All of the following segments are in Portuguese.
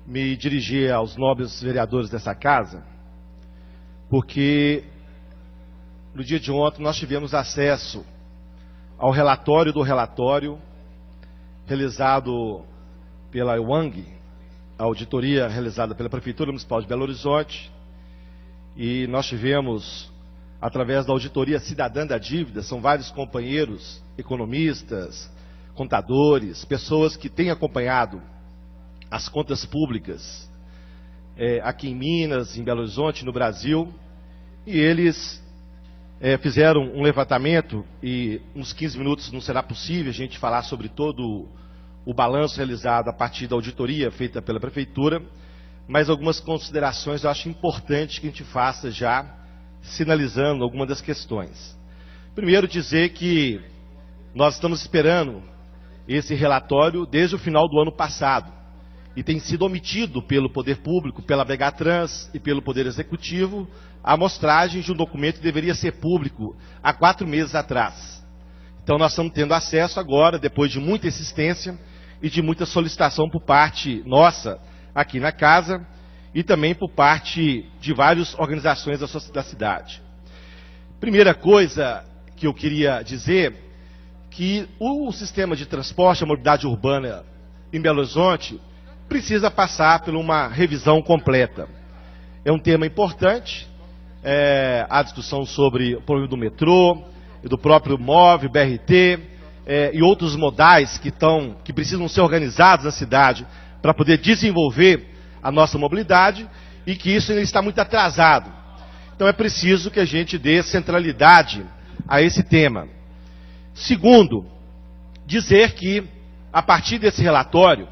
me dirigir aos nobres vereadores dessa casa, porque no dia de ontem nós tivemos acesso ao relatório do relatório realizado pela EWANG, a auditoria realizada pela Prefeitura Municipal de Belo Horizonte, e nós tivemos, através da auditoria cidadã da dívida, são vários companheiros, economistas, contadores, pessoas que têm acompanhado as contas públicas aqui em Minas, em Belo Horizonte, no Brasil, e eles fizeram um levantamento, e uns 15 minutos não será possível a gente falar sobre todo o balanço realizado a partir da auditoria feita pela Prefeitura, mas algumas considerações eu acho importante que a gente faça já, sinalizando algumas das questões. Primeiro, dizer que nós estamos esperando esse relatório desde o final do ano passado, e tem sido omitido pelo Poder Público, pela BHTrans e pelo Poder Executivo, a amostragem de um documento que deveria ser público há 4 meses atrás. Então nós estamos tendo acesso agora, depois de muita insistência e de muita solicitação por parte nossa aqui na casa, e também por parte de várias organizações da cidade. Primeira coisa que eu queria dizer, que o sistema de transporte, a mobilidade urbana em Belo Horizonte, precisa passar por uma revisão completa. É um tema importante, a discussão sobre o problema do metrô, do próprio MOVE, BRT, e outros modais que precisam ser organizados na cidade para poder desenvolver a nossa mobilidade, e que isso ainda está muito atrasado. Então é preciso que a gente dê centralidade a esse tema. Segundo, dizer que, a partir desse relatório,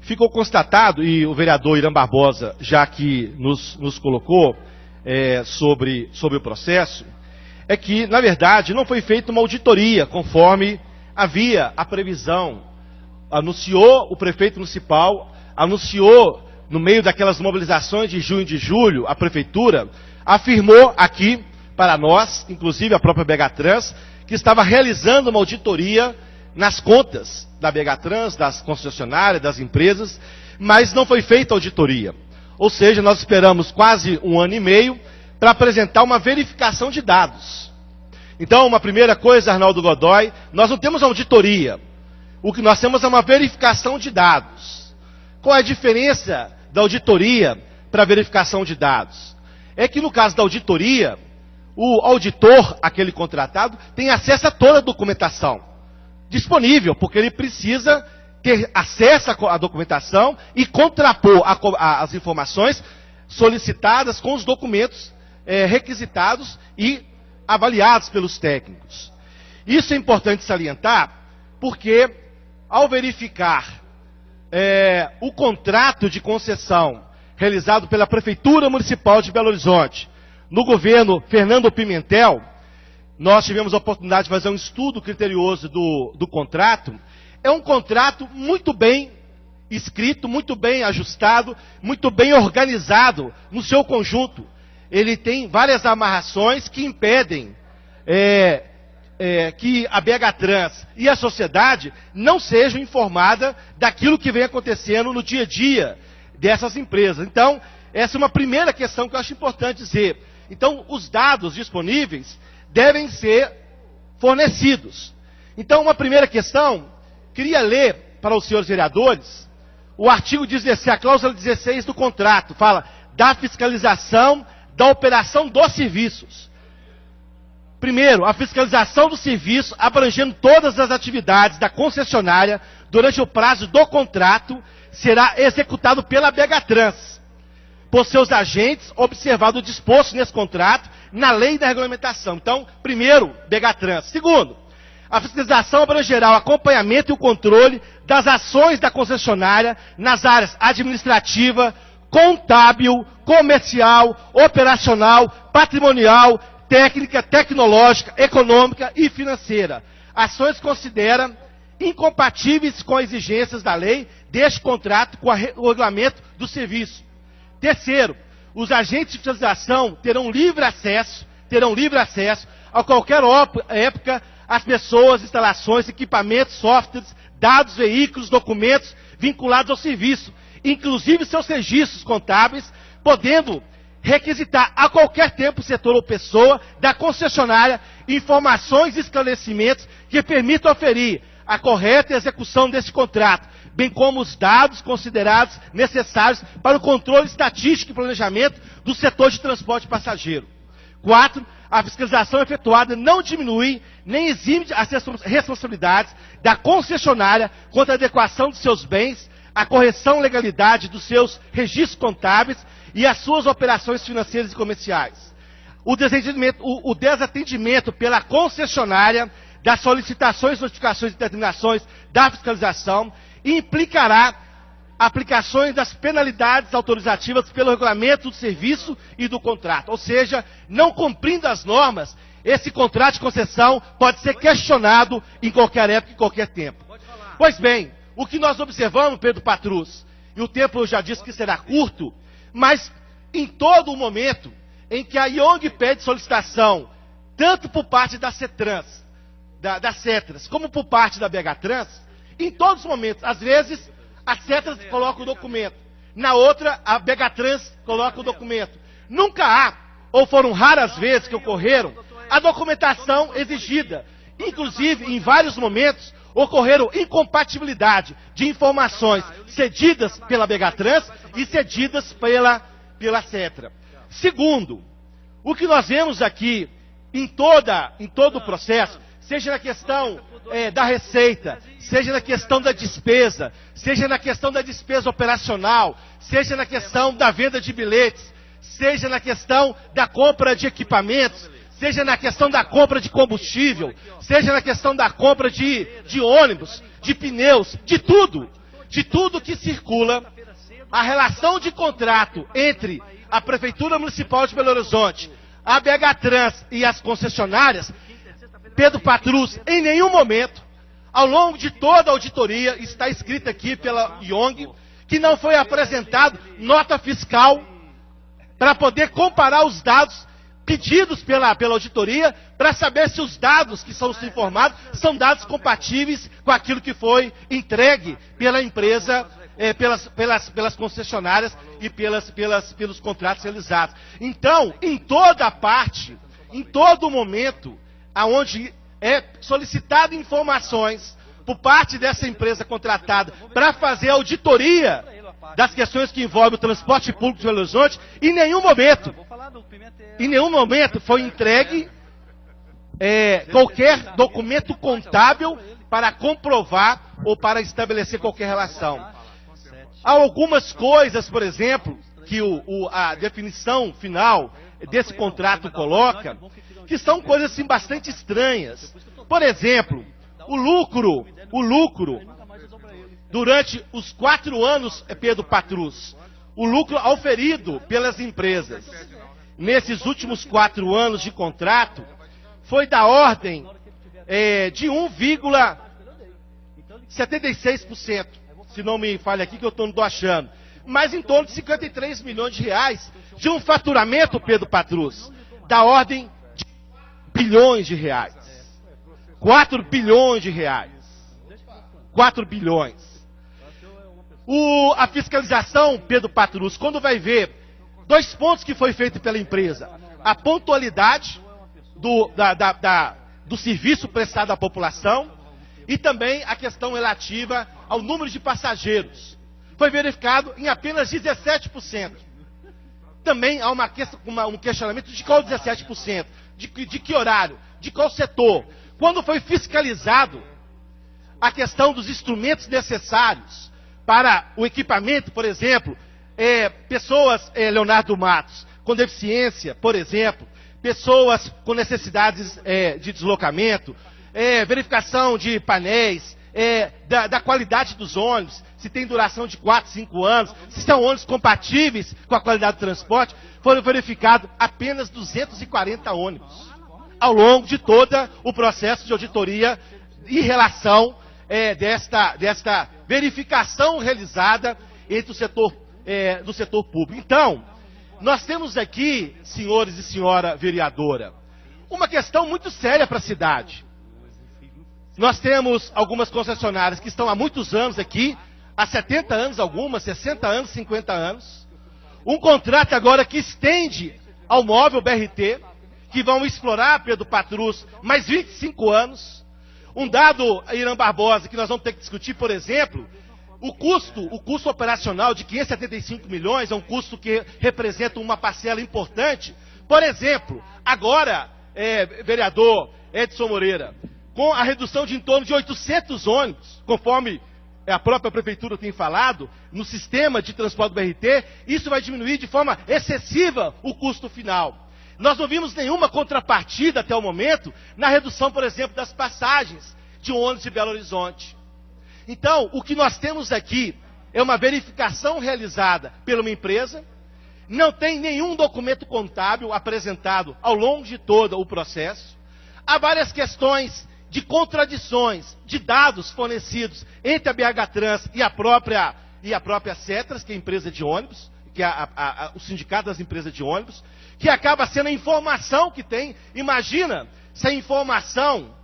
ficou constatado, e o vereador Irã Barbosa já que nos colocou sobre o processo, é que, na verdade, não foi feita uma auditoria conforme havia a previsão. Anunciou o prefeito municipal, anunciou no meio daquelas mobilizações de junho e de julho, a prefeitura afirmou aqui para nós, inclusive a própria BHTrans, que estava realizando uma auditoria nas contas da BHTrans, das concessionárias, das empresas, mas não foi feita auditoria. Ou seja, nós esperamos quase 1 ano e meio para apresentar uma verificação de dados. Então, uma primeira coisa, Arnaldo Godoy, nós não temos auditoria. O que nós temos é uma verificação de dados. Qual é a diferença da auditoria para a verificação de dados? É que no caso da auditoria, o auditor, aquele contratado, tem acesso a toda a documentação disponível, porque ele precisa ter acesso à documentação e contrapor as informações solicitadas com os documentos requisitados e avaliados pelos técnicos. Isso é importante salientar, porque ao verificar o contrato de concessão realizado pela Prefeitura Municipal de Belo Horizonte, no governo Fernando Pimentel, nós tivemos a oportunidade de fazer um estudo criterioso do contrato. É um contrato muito bem escrito, muito bem ajustado, muito bem organizado no seu conjunto. Ele tem várias amarrações que impedem que a BHTrans e a sociedade não sejam informadas daquilo que vem acontecendo no dia a dia dessas empresas. Então, essa é uma primeira questão que eu acho importante dizer. Então, os dados disponíveis devem ser fornecidos. Então, uma primeira questão, queria ler para os senhores vereadores o artigo 16, a cláusula 16 do contrato, fala da fiscalização da operação dos serviços. Primeiro, a fiscalização do serviço abrangendo todas as atividades da concessionária durante o prazo do contrato será executado pela BHTrans, por seus agentes, observado o disposto nesse contrato, na lei e da regulamentação. Então, primeiro, BHTrans. Segundo, a fiscalização abrangerá o acompanhamento e o controle das ações da concessionária nas áreas administrativa, contábil, comercial, operacional, patrimonial, técnica, tecnológica, econômica e financeira. Ações que considera incompatíveis com as exigências da lei deste contrato com o regulamento do serviço. Terceiro, os agentes de fiscalização terão livre acesso a qualquer época às pessoas, instalações, equipamentos, softwares, dados, veículos, documentos vinculados ao serviço, inclusive seus registros contábeis, podendo requisitar a qualquer tempo, setor ou pessoa da concessionária informações e esclarecimentos que permitam aferir a correta execução desse contrato, bem como os dados considerados necessários para o controle estatístico e planejamento do setor de transporte passageiro. 4. A fiscalização efetuada não diminui nem exime as responsabilidades da concessionária quanto à adequação de seus bens, a correção e legalidade dos seus registros contábeis e as suas operações financeiras e comerciais. O desatendimento pela concessionária das solicitações, notificações e determinações da fiscalização implicará aplicações das penalidades autorizativas pelo regulamento do serviço e do contrato. Ou seja, não cumprindo as normas, esse contrato de concessão pode ser questionado em qualquer época, em qualquer tempo. Pois bem, o que nós observamos, Pedro Patrus, e o tempo eu já disse que será curto, mas em todo o momento em que a IONG pede solicitação, tanto por parte da CETRANS, da CETRAS, como por parte da BHTrans, em todos os momentos, às vezes, a CETRAS coloca o documento, na outra, a BHTrans coloca o documento. Nunca há, ou foram raras vezes que ocorreram, a documentação exigida. Inclusive, em vários momentos, ocorreram incompatibilidade de informações cedidas pela BHTrans e cedidas pela CETRA. Segundo, o que nós vemos aqui em todo o processo, seja na questão da receita, seja na questão da despesa, seja na questão da despesa operacional, seja na questão da venda de bilhetes, seja na questão da compra de equipamentos, seja na questão da compra de combustível, seja na questão da compra de ônibus, de pneus, de tudo que circula, a relação de contrato entre a Prefeitura Municipal de Belo Horizonte, a BHTrans e as concessionárias, Pedro Patrus, em nenhum momento, ao longo de toda a auditoria, está escrito aqui pela IONG, que não foi apresentado nota fiscal para poder comparar os dados pedidos pela auditoria, para saber se os dados que são informados são dados compatíveis com aquilo que foi entregue pela empresa, pelas concessionárias e pelos contratos realizados. Então, em toda parte, em todo momento, aonde é solicitado informações por parte dessa empresa contratada para fazer auditoria das questões que envolvem o transporte público de Belo Horizonte, em nenhum momento foi entregue qualquer documento contábil para comprovar ou para estabelecer qualquer relação. Há algumas coisas, por exemplo, que a definição final desse contrato coloca, que são coisas assim bastante estranhas. Por exemplo, o lucro durante os 4 anos, Pedro Patrus, o lucro auferido pelas empresas nesses últimos 4 anos de contrato foi da ordem de 1,76%, se não me falha aqui que eu não estou achando, mas em torno de 53 milhões de reais de um faturamento, Pedro Patrus, da ordem de bilhões de reais. 4 bilhões de reais. 4 bilhões. A fiscalização, Pedro Patrus, quando vai ver 2 pontos que foi feito pela empresa, a pontualidade do serviço prestado à população e também a questão relativa ao número de passageiros. Foi verificado em apenas 17%. Também há um questionamento de qual 17%, de que horário, de qual setor. Quando foi fiscalizado a questão dos instrumentos necessários para o equipamento, por exemplo, pessoas, Leonardo Matos, com deficiência, por exemplo, pessoas com necessidades de deslocamento, verificação de painéis, da qualidade dos ônibus, se tem duração de 4, 5 anos, se são ônibus compatíveis com a qualidade do transporte, foram verificados apenas 240 ônibus ao longo de todo o processo de auditoria em relação desta verificação realizada entre do setor público. Então, nós temos aqui, senhores e senhora vereadora, uma questão muito séria para a cidade. Nós temos algumas concessionárias que estão há muitos anos aqui, há 70 anos algumas, 60 anos, 50 anos. Um contrato agora que estende ao móvel BRT, que vão explorar, Pedro Patrus, mais 25 anos. Um dado, Irã Barbosa, que nós vamos ter que discutir, por exemplo, o custo operacional de 575 milhões é um custo que representa uma parcela importante. Por exemplo, agora, vereador Edson Moreira, com a redução de em torno de 800 ônibus, conforme a própria prefeitura tem falado, no sistema de transporte do BRT, isso vai diminuir de forma excessiva o custo final. Nós não vimos nenhuma contrapartida até o momento na redução, por exemplo, das passagens de ônibus de Belo Horizonte. Então, o que nós temos aqui é uma verificação realizada por uma empresa, não tem nenhum documento contábil apresentado ao longo de todo o processo, há várias questões de contradições de dados fornecidos entre a BH Trans e a própria Cetras, que é a empresa de ônibus, que é o sindicato das empresas de ônibus, que acaba sendo a informação que tem. Imagina se a informação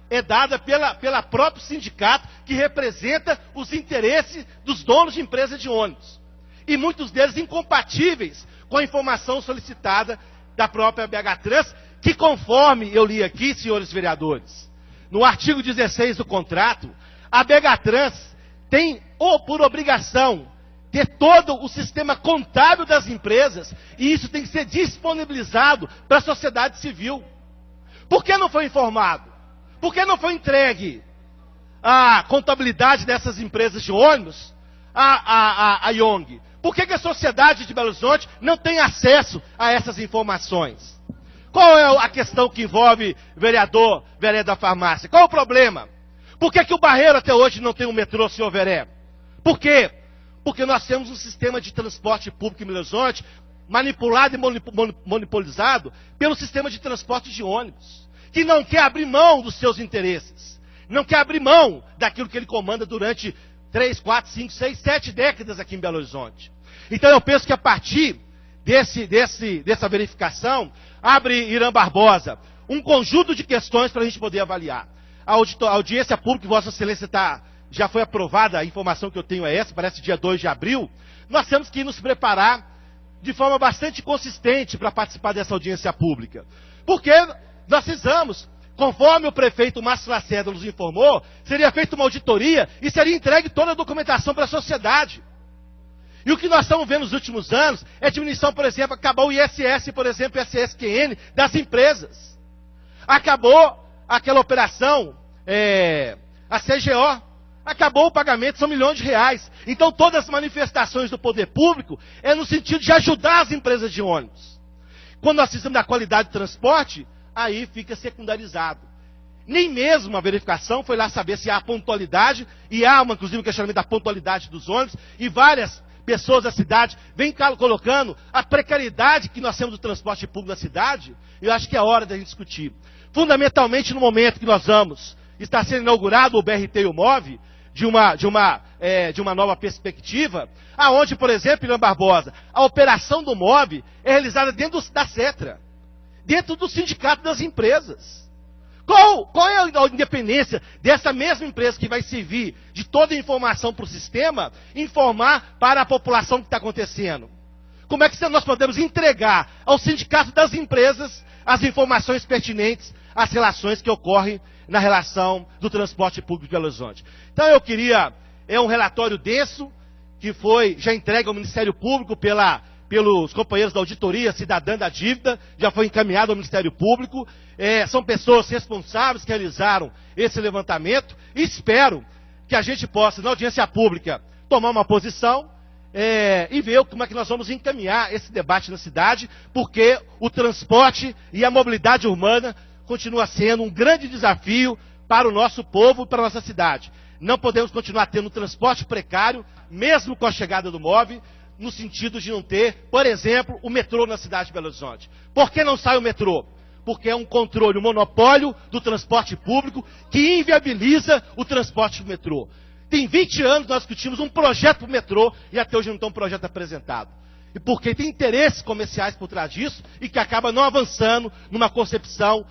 é dada pela próprio sindicato, que representa os interesses dos donos de empresas de ônibus. E muitos deles incompatíveis com a informação solicitada da própria BH Trans, que conforme eu li aqui, senhores vereadores, no artigo 16 do contrato, a BH Trans tem por obrigação ter todo o sistema contábil das empresas, e isso tem que ser disponibilizado para a sociedade civil. Por que não foi informado? Por que não foi entregue a contabilidade dessas empresas de ônibus à IONG? Por que a sociedade de Belo Horizonte não tem acesso a essas informações? Qual é a questão que envolve vereador da farmácia? Qual é o problema? Por que o Barreiro até hoje não tem um metrô, senhor Veré? Por quê? Porque nós temos um sistema de transporte público em Belo Horizonte manipulado e monopolizado pelo sistema de transporte de ônibus, que não quer abrir mão dos seus interesses, não quer abrir mão daquilo que ele comanda durante 3, 4, 5, 6, 7 décadas aqui em Belo Horizonte. Então eu penso que a partir dessa verificação, abre Irã Barbosa um conjunto de questões para a gente poder avaliar. A audiência pública, Vossa Excelência já foi aprovada, a informação que eu tenho é essa, parece dia 2 de abril. Nós temos que nos preparar de forma bastante consistente para participar dessa audiência pública. Porque nós precisamos, conforme o prefeito Márcio Lacerda nos informou, seria feita uma auditoria e seria entregue toda a documentação para a sociedade. E o que nós estamos vendo nos últimos anos é diminuição, por exemplo, acabou o ISS, por exemplo, o SSQN das empresas. Acabou aquela operação, a CGO, acabou o pagamento, são milhões de reais. Então todas as manifestações do poder público é no sentido de ajudar as empresas de ônibus. Quando nós precisamos da qualidade de transporte, aí fica secundarizado. Nem mesmo a verificação foi lá saber se há pontualidade, e há, inclusive, um questionamento da pontualidade dos ônibus, e várias pessoas da cidade vêm colocando a precariedade que nós temos do transporte público na cidade. Eu acho que é hora da gente discutir. Fundamentalmente no momento que nós está sendo inaugurado o BRT e o MOV, de uma nova perspectiva, aonde, por exemplo, Irã Barbosa, a operação do MOV é realizada dentro da Cetra, dentro do sindicato das empresas. Qual é a independência dessa mesma empresa que vai servir de toda a informação para o sistema, informar para a população o que está acontecendo? Como é que nós podemos entregar ao sindicato das empresas as informações pertinentes às relações que ocorrem na relação do transporte público de Belo Horizonte? Então eu queria, um relatório denso, que foi já entregue ao Ministério Público pelos companheiros da Auditoria Cidadã da Dívida, já foi encaminhado ao Ministério Público. São pessoas responsáveis que realizaram esse levantamento, e espero que a gente possa, na audiência pública, tomar uma posição e ver como é que nós vamos encaminhar esse debate na cidade, porque o transporte e a mobilidade urbana continua sendo um grande desafio para o nosso povo e para a nossa cidade. Não podemos continuar tendo um transporte precário, mesmo com a chegada do MOV, no sentido de não ter, por exemplo, o metrô na cidade de Belo Horizonte. Por que não sai o metrô? Porque é um controle, um monopólio do transporte público que inviabiliza o transporte do metrô. Tem 20 anos nós discutimos um projeto para o metrô e até hoje não tem um projeto apresentado. E porque tem interesses comerciais por trás disso e que acaba não avançando numa concepção